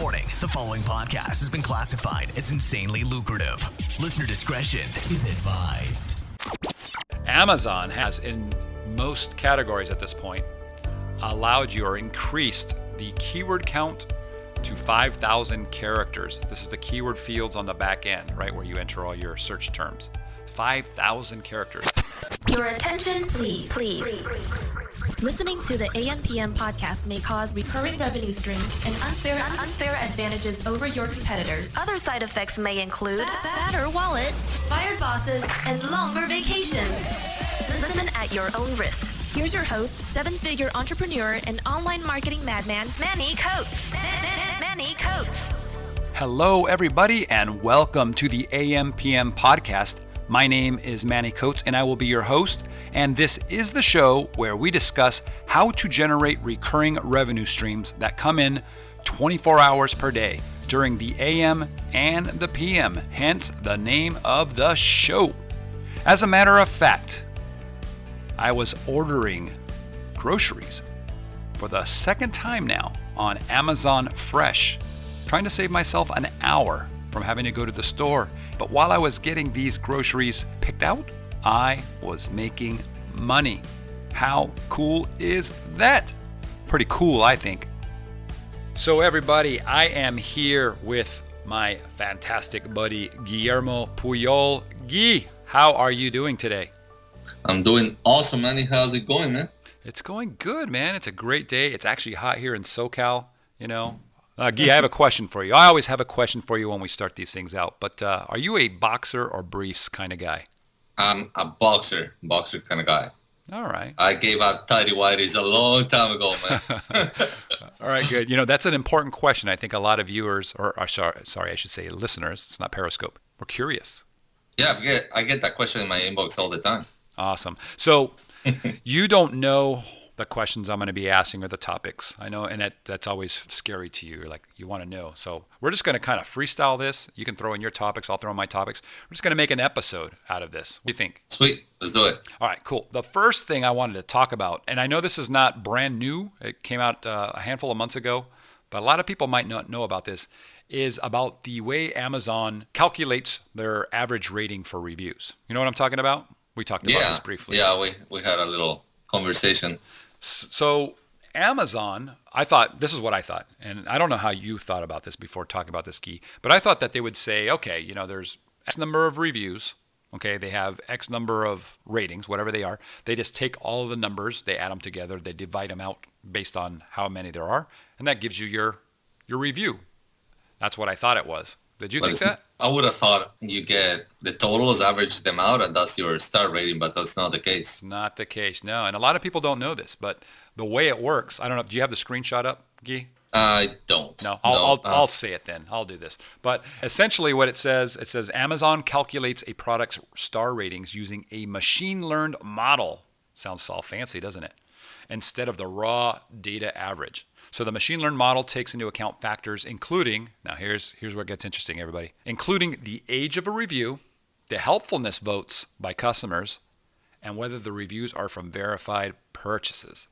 Warning, the following podcast has been classified as insanely lucrative. Listener discretion is advised. Amazon has, in most categories at this point, allowed you or increased the keyword count to 5,000 characters. This is the keyword fields on the back end, right, where you enter all your search terms. 5,000 characters. Your attention, please. Listening to the AMPM podcast may cause recurring revenue streams and unfair advantages over your competitors. Other side effects may include fatter wallets, fired bosses, and longer vacations. Listen at your own risk. Here's your host, seven-figure entrepreneur and online marketing madman, Manny Coates. Manny Coates. Hello, everybody, and welcome to the AMPM podcast. My name is Manny Coates, and I will be your host. And this is the show where we discuss how to generate recurring revenue streams that come in 24 hours per day during the AM and the PM, hence the name of the show. As a matter of fact, I was ordering groceries for the second time now on Amazon Fresh, trying to save myself an hour from having to go to the store. But while I was getting these groceries picked out, I was making money. How cool is that? Pretty cool, I think. So everybody, I am here with my fantastic buddy, Guillermo Puyol. Guy, how are you doing today? I'm doing awesome, Manny. How's it going, man? It's going good, man. It's a great day. It's actually hot here in SoCal, you know. Guy, I have a question for you. I always have a question for you when we start these things out. But are you a boxer or briefs kind of guy? I'm a boxer kind of guy. All right. I gave out tidy whities a long time ago, man. All right, good. You know, that's an important question. I think a lot of viewers, or sorry, I should say listeners, it's not Periscope, we're curious. Yeah, I get that question in my inbox all the time. Awesome. So you don't know the questions I'm going to be asking or the topics. I know, and that's always scary to you. You're like, you want to know. So we're just going to kind of freestyle this. You can throw in your topics. I'll throw in my topics. We're just going to make an episode out of this. What do you think? Sweet. Let's do it. All right, cool. The first thing I wanted to talk about, and I know this is not brand new. It came out a handful of months ago, but a lot of people might not know about this, is about the way Amazon calculates their average rating for reviews. You know what I'm talking about? We talked about this briefly. Yeah, we had a little conversation. So Amazon, I thought, this is what I thought, and I don't know how you thought about this before talking about this, Guy, but I thought that they would say, okay, you know, there's X number of reviews, okay, they have X number of ratings, whatever they are. They just take all of the numbers, they add them together, they divide them out based on how many there are, and that gives you your review. That's what I thought it was. Did you think that? I would have thought you get the totals, average them out, and that's your star rating, but that's not the case. It's not the case, no. And a lot of people don't know this, but the way it works, I don't know, do you have the screenshot up, Guy? I don't. No, I'll say it then. I'll do this. But essentially what it says Amazon calculates a product's star ratings using a machine-learned model. Sounds all fancy, doesn't it? Instead of the raw data average. So the machine learned model takes into account factors including, now here's where it gets interesting, everybody, including the age of a review, the helpfulness votes by customers, and whether the reviews are from verified purchases.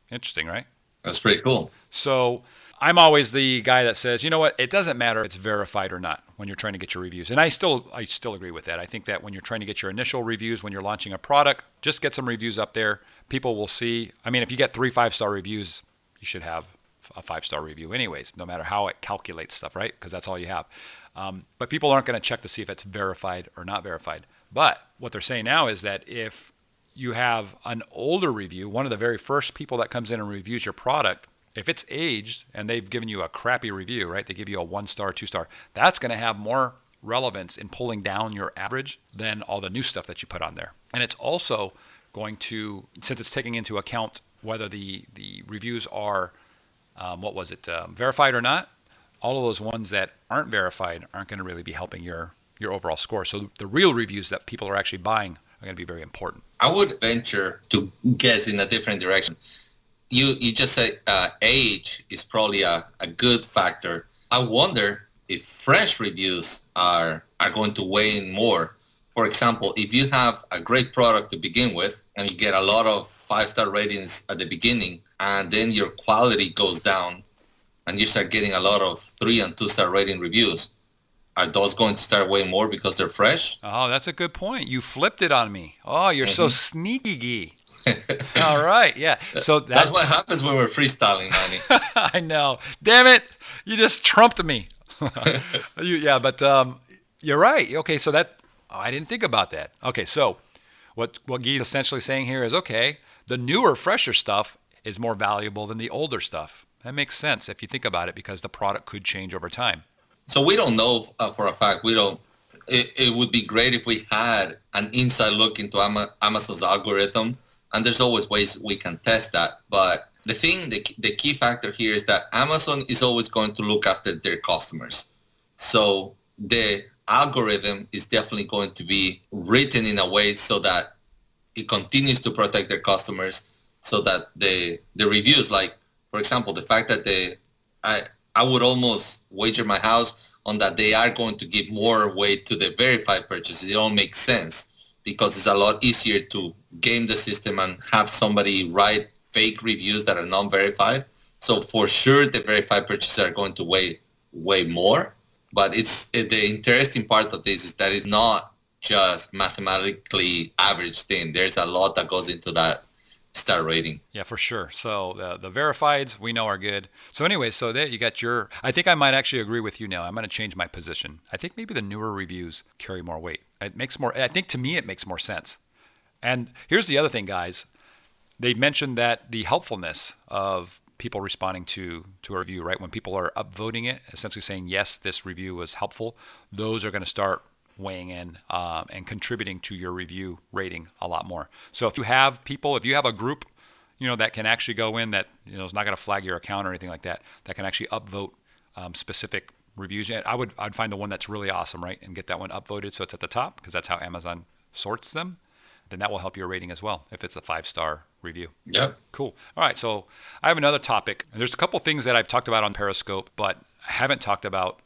Interesting, right? That's pretty cool. So I'm always the guy that says, you know what, it doesn't matter if it's verified or not when you're trying to get your reviews. And I still agree with that. I think that when you're trying to get your initial reviews, when you're launching a product, just get some reviews up there. People will see. I mean, if you get 3 5-star reviews, you should have a 5-star review anyways, no matter how it calculates stuff, right? Because that's all you have. But people aren't going to check to see if it's verified or not verified. But what they're saying now is that if you have an older review, one of the very first people that comes in and reviews your product, if it's aged and they've given you a crappy review, right? They give you a 1-star, 2-star. That's going to have more relevance in pulling down your average than all the new stuff that you put on there. And it's also going to, since it's taking into account whether the reviews are, verified or not, all of those ones that aren't verified aren't going to really be helping your overall score. So the real reviews that people are actually buying are going to be very important. I would venture to guess in a different direction. You just say age is probably a good factor. I wonder if fresh reviews are going to weigh in more. For example, if you have a great product to begin with and you get a lot of 5-star ratings at the beginning and then your quality goes down and you start getting a lot of 3 and 2-star rating reviews, are those going to start weighing more because they're fresh? Oh, that's a good point. You flipped it on me. Oh, you're so sneaky. All right, yeah. So that's what happens when we're freestyling, Manny. I know. Damn it. You just trumped me. But you're right. Okay, so I didn't think about that. Okay, so what Guy's essentially saying here is, okay, the newer, fresher stuff is more valuable than the older stuff. That makes sense if you think about it, because the product could change over time. So we don't know for a fact. It would be great if we had an inside look into Amazon's algorithm, and there's always ways we can test that. But the key factor here is that Amazon is always going to look after their customers. So the algorithm is definitely going to be written in a way so that it continues to protect their customers, so that the reviews, like, for example, the fact that I would almost wager my house on that they are going to give more weight to the verified purchases. It all makes sense because it's a lot easier to game the system and have somebody write fake reviews that are non-verified. So for sure, the verified purchases are going to weigh way more. But the interesting part of this is that it's not just mathematically average thing. There's a lot that goes into that star rating. Yeah, for sure. So the verifieds we know are good. So anyway, so there you got I think I might actually agree with you now. I'm going to change my position. I think maybe the newer reviews carry more weight. I think to me it makes more sense. And here's the other thing, guys. They mentioned that the helpfulness of people responding to a review, right? When people are upvoting it, essentially saying, yes, this review was helpful, those are going to start weighing in and contributing to your review rating a lot more. So if you have a group, that can actually go in that, is not going to flag your account or anything like that, that can actually upvote specific reviews. And I'd find the one that's really awesome, right? And get that one upvoted so it's at the top, because that's how Amazon sorts them. Then that will help your rating as well if it's a 5-star review. Yep. Cool. All right. So I have another topic. There's a couple things that I've talked about on Periscope, but I haven't talked about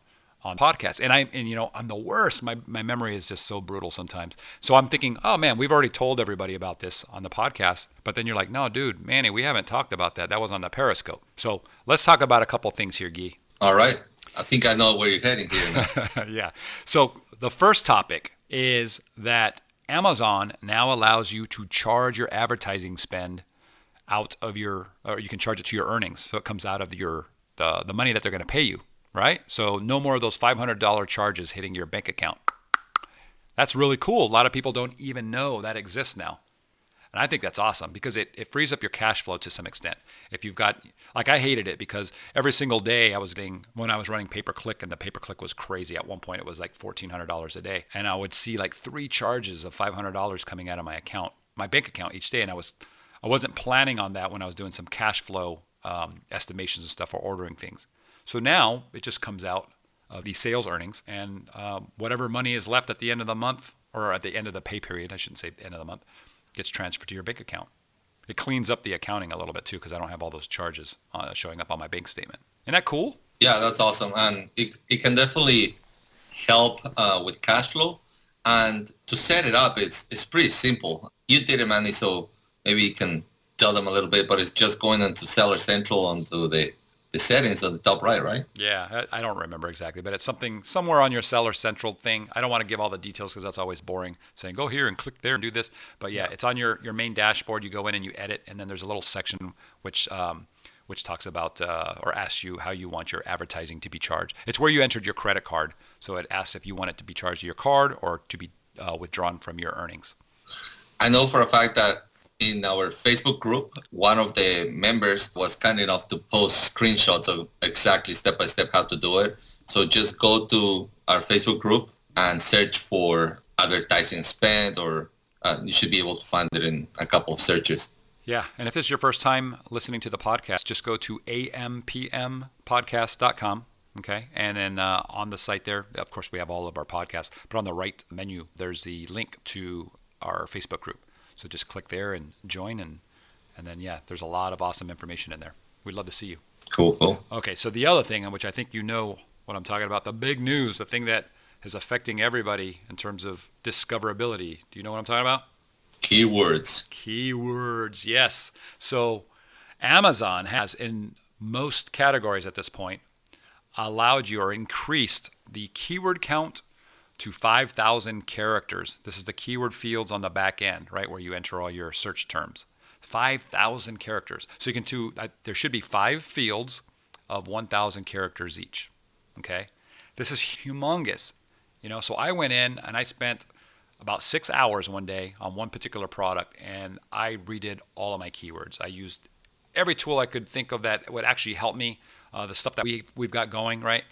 on podcasts. And I'm the worst. My memory is just so brutal sometimes. So I'm thinking, oh man, we've already told everybody about this on the podcast. But then you're like, no, dude, Manny, we haven't talked about that. That was on the Periscope. So let's talk about a couple things here, Guy. All right. I think I know where you're heading here now. Yeah. So the first topic is that Amazon now allows you to charge your advertising spend out of or you can charge it to your earnings. So it comes out of the money that they're going to pay you, right? So no more of those $500 charges hitting your bank account. That's really cool. A lot of people don't even know that exists now. And I think that's awesome because it frees up your cash flow to some extent. If you've got, like, I hated it because every single day when I was running pay-per-click, and the pay-per-click was crazy. At one point, it was like $1,400 a day. And I would see like 3 charges of $500 coming out of my bank account each day. And I wasn't planning on that when I was doing some cash flow estimations and stuff or ordering things. So now it just comes out of the sales earnings, and whatever money is left at the end of the month, or at the end of the pay period, I shouldn't say the end of the month, gets transferred to your bank account. It cleans up the accounting a little bit too, because I don't have all those charges showing up on my bank statement. Isn't that cool? Yeah, that's awesome. And it can definitely help with cash flow. And to set it up, it's pretty simple. You did it, Manny, so maybe you can tell them a little bit, but it's just going into Seller Central onto the settings on the top right? Yeah, I don't remember exactly, but it's somewhere on your Seller Central thing. I don't want to give all the details because that's always boring, saying go here and click there and do this. But yeah, it's on your main dashboard. You go in and you edit, and then there's a little section which talks about or asks you how you want your advertising to be charged. It's where you entered your credit card. So it asks if you want it to be charged to your card or to be withdrawn from your earnings. I know for a fact that in our Facebook group, one of the members was kind enough to post screenshots of exactly step-by-step how to do it. So just go to our Facebook group and search for advertising spend, or you should be able to find it in a couple of searches. Yeah, and if this is your first time listening to the podcast, just go to ampmpodcast.com, okay? And then on the site there, of course, we have all of our podcasts, but on the right menu, there's the link to our Facebook group. So just click there and join, and then, yeah, there's a lot of awesome information in there. We'd love to see you. Cool. Okay, so the other thing, which I think you know what I'm talking about, the big news, the thing that is affecting everybody in terms of discoverability. Do you know what I'm talking about? Keywords, yes. So Amazon has, in most categories at this point allowed you or increased the keyword count to 5,000 characters. This is the keyword fields on the back end, right, where you enter all your search terms. 5,000 characters. So you can do, there should be 5 fields of 1,000 characters each. Okay, this is humongous. So I went in and I spent about 6 hours one day on one particular product, and I redid all of my keywords. I used every tool I could think of that would actually help me, the stuff that we've got going, right?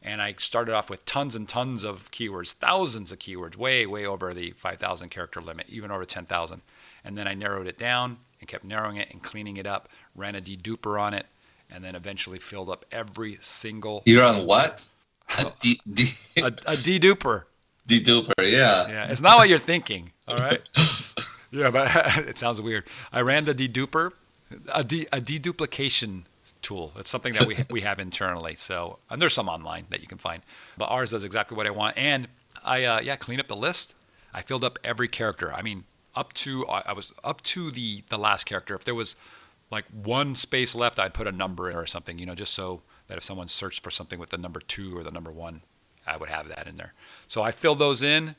And I started off with tons and tons of keywords, thousands of keywords, way over the 5,000 character limit, even over 10,000. And then I narrowed it down and kept narrowing it and cleaning it up, ran a deduper on it, and then eventually filled up every single... You're on what? A deduper. Deduper, yeah. Yeah, it's not what you're thinking, all right? Yeah, but it sounds weird. I ran the deduper, a deduplication tool. It's something that we have internally. So, and there's some online that you can find, but ours does exactly what I want. And I cleaned up the list. I filled up every character. I mean, I was up to the last character. If there was like one space left, I'd put a number in or something, just so that if someone searched for something with the number 2 or the number 1, I would have that in there. So I filled those in,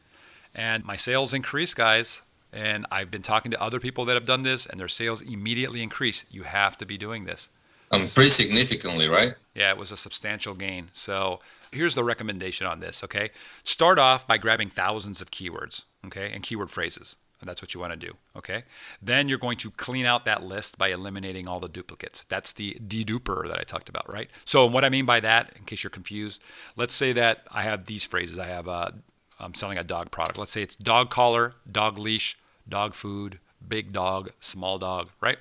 and my sales increased, guys. And I've been talking to other people that have done this, and their sales immediately increase. You have to be doing this. Pretty significantly, right? Yeah, it was a substantial gain. So here's the recommendation on this, okay? Start off by grabbing thousands of keywords, okay, and keyword phrases. And that's what you want to do, okay? Then you're going to clean out that list by eliminating all the duplicates. That's the deduper that I talked about, right? So what I mean by that, in case you're confused, let's say that I have these phrases. I'm selling a dog product. Let's say it's dog collar, dog leash, dog food, big dog, small dog, right?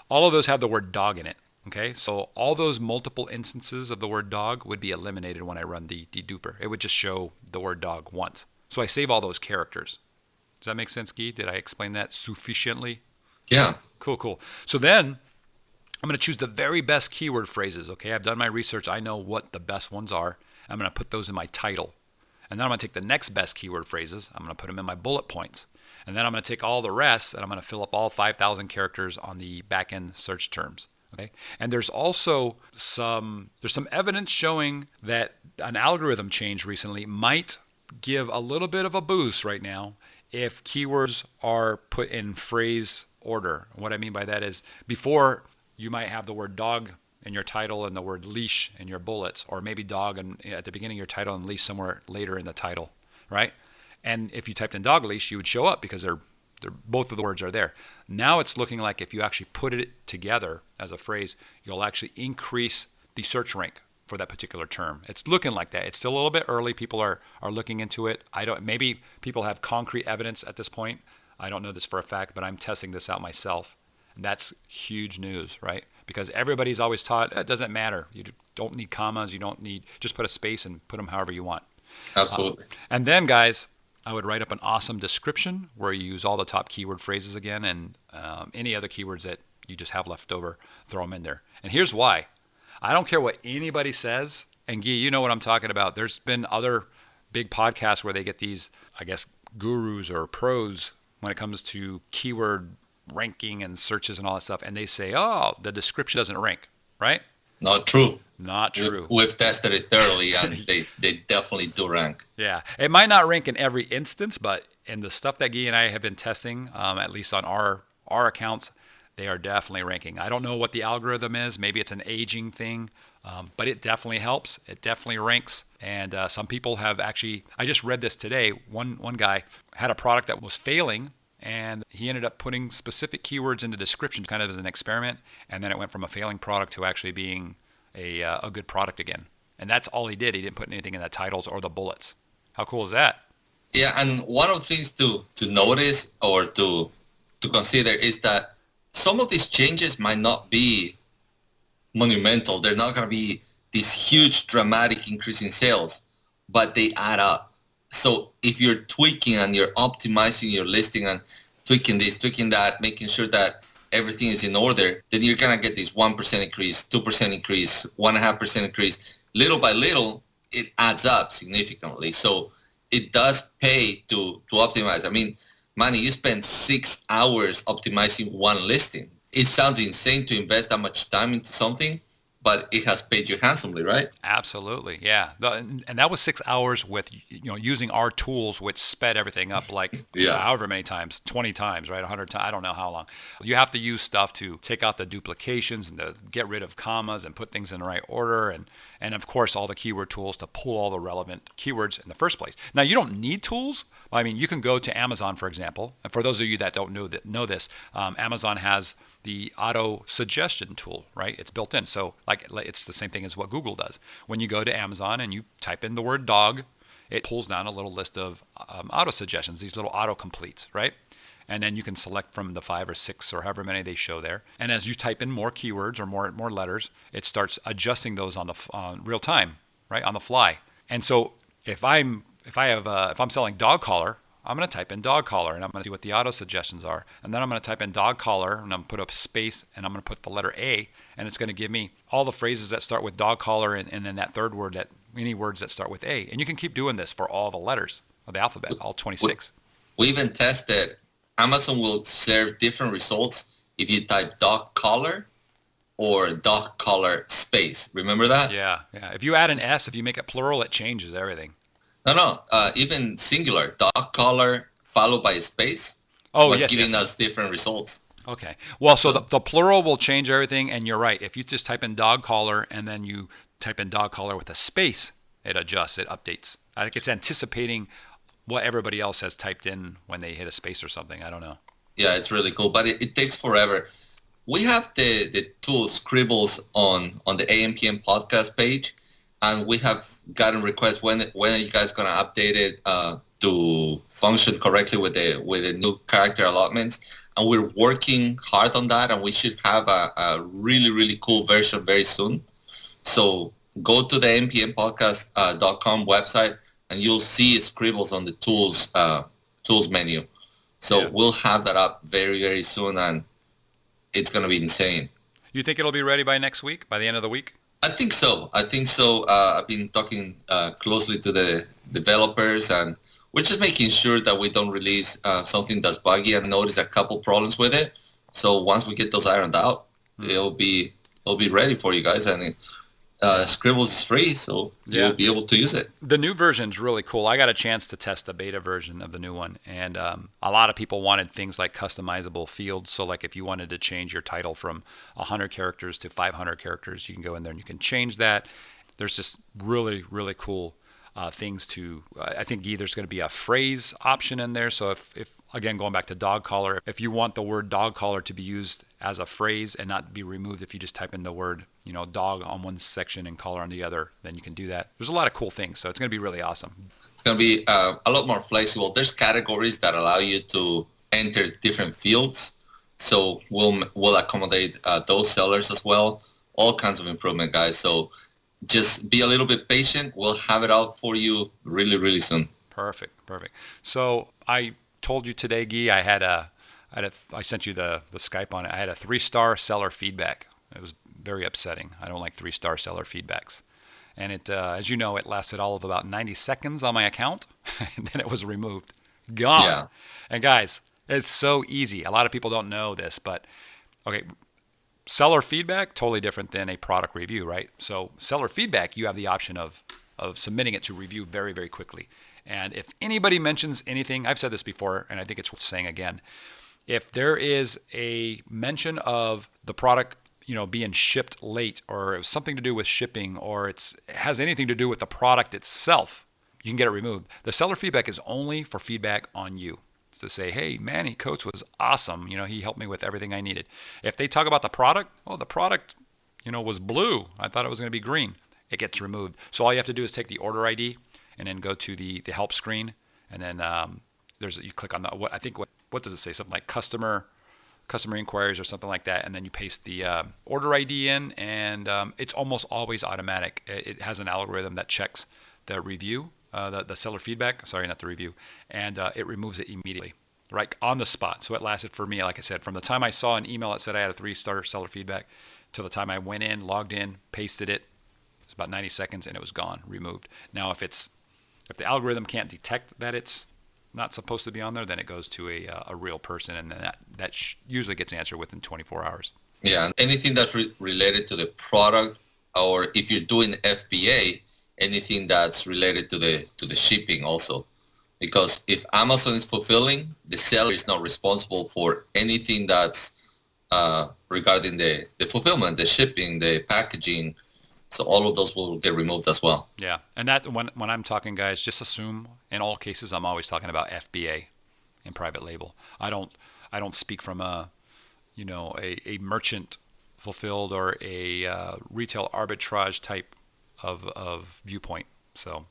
All of those have the word dog in it. Okay, so all those multiple instances of the word dog would be eliminated when I run the deduper. It would just show the word dog once. So I save all those characters. Does that make sense, Guy? Did I explain that sufficiently? Yeah. Cool. So then I'm going to choose the very best keyword phrases. Okay, I've done my research. I know what the best ones are. I'm going to put those in my title. And then I'm going to take the next best keyword phrases. I'm going to put them in my bullet points. And then I'm going to take all the rest and I'm going to fill up all 5,000 characters on the back-end search terms. Okay. And there's also some evidence showing that an algorithm change recently might give a little bit of a boost right now if keywords are put in phrase order. What I mean by that is before you might have the word dog in your title and the word leash in your bullets, or maybe dog at the beginning of your title and leash somewhere later in the title, right? And if you typed in dog leash, you would show up because they're both of the words are there. Now it's looking like if you actually put it together as a phrase, you'll actually increase the search rank for that particular term. It's looking like that. It's still a little bit early. People are looking into it. Maybe people have concrete evidence at this point. I don't know this for a fact, but I'm testing this out myself. And that's huge news, right? Because everybody's always taught it doesn't matter. You don't need commas. You don't need, just put a space and put them however you want. Absolutely. And then, guys, I would write up an awesome description where you use all the top keyword phrases again, and any other keywords that you just have left over, throw them in there. And here's why. I don't care what anybody says. And Guy, you know what I'm talking about. There's been other big podcasts where they get these, I guess, gurus or pros when it comes to keyword ranking and searches and all that stuff. And they say, oh, the description doesn't rank, right? Not true. Not true. We've tested it thoroughly, and they definitely do rank. Yeah. It might not rank in every instance, but in the stuff that Guy and I have been testing, at least on our accounts, they are definitely ranking. I don't know what the algorithm is. Maybe it's an aging thing, but it definitely helps. It definitely ranks. And some people have actually, I just read this today. One guy had a product that was failing, and he ended up putting specific keywords in the description kind of as an experiment. And then it went from a failing product to actually being a good product again. And that's all he did. He didn't put anything in the titles or the bullets. How cool is that? Yeah, and one of the things to notice or to consider is that some of these changes might not be monumental. They're not going to be this huge dramatic increase in sales, but they add up. So if you're tweaking and you're optimizing your listing and tweaking this, tweaking that, making sure that everything is in order, then you're going to get this 1% increase, 2% increase, 1.5% increase. Little by little, it adds up significantly. So it does pay to optimize. I mean, Manny, you spend 6 hours optimizing one listing. It sounds insane to invest that much time into something, but it has paid you handsomely, right? Absolutely, yeah. And that was 6 hours with using our tools, which sped everything up like however many times, 20 times, right? 100 times. I don't know how long. You have to use stuff to take out the duplications and to get rid of commas and put things in the right order, and of course all the keyword tools to pull all the relevant keywords in the first place. Now you don't need tools. I mean, you can go to Amazon, for example. And for those of you that don't know this, Amazon has the auto suggestion tool, right? It's built in. So like it's the same thing as what Google does. When you go to Amazon and you type in the word dog, it pulls down a little list of auto suggestions, these little auto completes, right? And then you can select from the 5 or 6 or however many they show there. And as you type in more keywords or more letters, it starts adjusting those on the real time, right, on the fly. And so if I'm selling dog collar, I'm going to type in dog collar and I'm going to see what the auto suggestions are. And then I'm going to type in dog collar and I'm going to put a space and I'm going to put the letter A, and it's going to give me all the phrases that start with dog collar and then that third word, any words that start with A. And you can keep doing this for all the letters of the alphabet, all 26. We even tested Amazon will serve different results if you type dog collar or dog collar space. Remember that? Yeah. If you add an S, if you make it plural, it changes everything. No. Even singular, dog collar followed by a space was giving us different results. Okay. Well, so the plural will change everything, and you're right. If you just type in dog collar and then you type in dog collar with a space, it adjusts, it updates. I think it's anticipating what everybody else has typed in when they hit a space or something. I don't know. Yeah, it's really cool, but it takes forever. We have the tool Scribbles on the AMPM podcast page, and we have gotten requests when are you guys going to update it to function correctly with the new character allotments, and we're working hard on that, and we should have a really, really cool version very soon. So go to the mpmpodcast.com website, and you'll see Scribbles on the tools menu. So we'll have that up very, very soon, and it's going to be insane. You think it'll be ready by next week, by the end of the week? I think so. I've been talking closely to the developers, and we're just making sure that we don't release something that's buggy. I noticed a couple problems with it. So once we get those ironed out, it'll be ready for you guys. And Scribbles is free, so you'll be able to use it. The new version's really cool. I got a chance to test the beta version of the new one, and a lot of people wanted things like customizable fields. So like if you wanted to change your title from 100 characters to 500 characters, you can go in there and you can change that. There's just really, really cool things to, I think, there's going to be a phrase option in there. So if again, going back to dog collar, if you want the word dog collar to be used as a phrase and not be removed, if you just type in the word, dog on one section and collar on the other, then you can do that. There's a lot of cool things. So it's going to be really awesome. It's going to be a lot more flexible. There's categories that allow you to enter different fields. So we'll accommodate those sellers as well. All kinds of improvement, guys. So just be a little bit patient. We'll have it out for you really, really soon. Perfect. So I told you today, Guy, I sent you the Skype on it. I had a 3-star seller feedback. It was very upsetting. I don't like 3-star seller feedbacks. And it, as you know, it lasted all of about 90 seconds on my account, and then it was removed. Gone. Yeah. And guys, it's so easy. A lot of people don't know this, but okay, seller feedback, totally different than a product review, right? So seller feedback, you have the option of submitting it to review very, very quickly. And if anybody mentions anything, I've said this before, and I think it's worth saying again, if there is a mention of the product being shipped late, or it was something to do with shipping, or it has anything to do with the product itself, you can get it removed. The seller feedback is only for feedback on you. It's to say, hey, Manny Coates was awesome. He helped me with everything I needed. If they talk about the product, the product, was blue. I thought it was going to be green. It gets removed. So all you have to do is take the order ID and then go to the help screen, and then you click on what does it say? Something like customer inquiries or something like that, and then you paste the order ID in, and it's almost always automatic. It has an algorithm that checks the review, the seller feedback, not the review, and it removes it immediately, right on the spot. So it lasted for me, like I said, from the time I saw an email that said I had a 3-star seller feedback till the time I went in, logged in, pasted it. It's about 90 seconds, and it was gone, removed. Now, if the algorithm can't detect that it's not supposed to be on there, then it goes to a real person, and then that usually gets answered within 24 hours. Yeah, anything that's related to the product or if you're doing FBA, anything that's related to the shipping also. Because if Amazon is fulfilling, the seller is not responsible for anything that's regarding the fulfillment, the shipping, the packaging. So all of those will get removed as well. Yeah, and that when I'm talking, guys, just assume in all cases I'm always talking about FBA and private label. I don't speak from a merchant fulfilled or a retail arbitrage type of viewpoint. So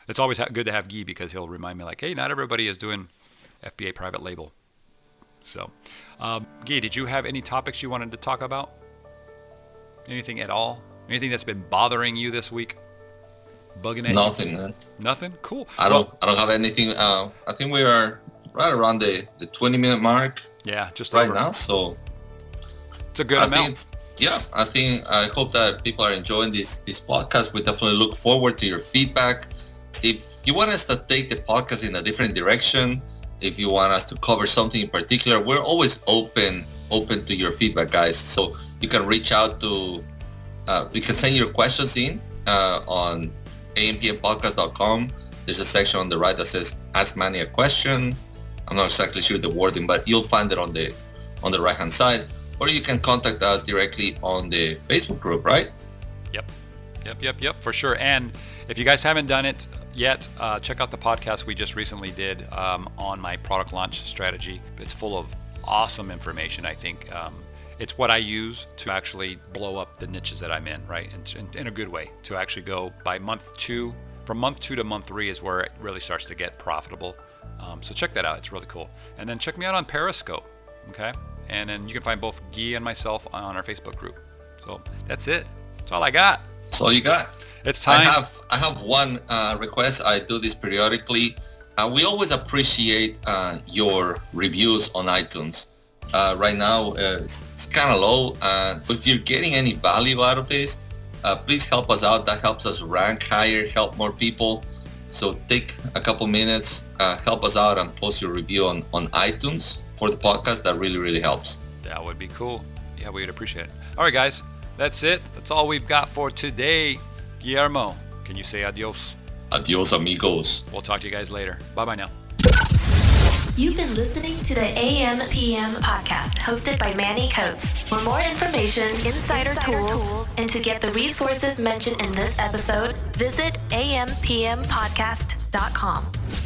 it's always good to have Guy, because he'll remind me like, hey, not everybody is doing FBA private label. So, Guy, did you have any topics you wanted to talk about? Anything at all? Anything that's been bothering you this week? Bugging at you? Nothing, man. Nothing? Cool. I don't have anything. I think we are right around the 20-minute mark. Yeah, just right over. now. So it's a good amount. I hope that people are enjoying this podcast. We definitely look forward to your feedback. If you want us to take the podcast in a different direction, if you want us to cover something in particular, we're always open to your feedback, guys. So you can reach out to, you can send your questions in on ampmpodcast.com. There's a section on the right that says Ask Manny a Question. I'm not exactly sure the wording, but you'll find it on the right hand side. Or you can contact us directly on the Facebook group, right? Yep, for sure. And if you guys haven't done it yet, check out the podcast we just recently did on my product launch strategy. It's full of awesome information, I think. It's what I use to actually blow up the niches that I'm in, right? And in a good way, to actually go by month 2. From month 2 to month 3 is where it really starts to get profitable. So check that out. It's really cool. And then check me out on Periscope, okay? And then you can find both Guy and myself on our Facebook group. So that's it. That's all I got. That's all you got. It's time. I have one request. I do this periodically. We always appreciate your reviews on iTunes. Right now, it's kind of low. So if you're getting any value out of this, please help us out. That helps us rank higher, help more people. So take a couple minutes, help us out, and post your review on iTunes for the podcast. That really, really helps. That would be cool. Yeah, we'd appreciate it. All right, guys. That's it. That's all we've got for today. Guillermo, can you say adios? Adios, amigos. We'll talk to you guys later. Bye-bye now. You've been listening to the AM/PM podcast hosted by Manny Coates. For more information, insider tools, and to get the resources mentioned in this episode, visit ampmpodcast.com.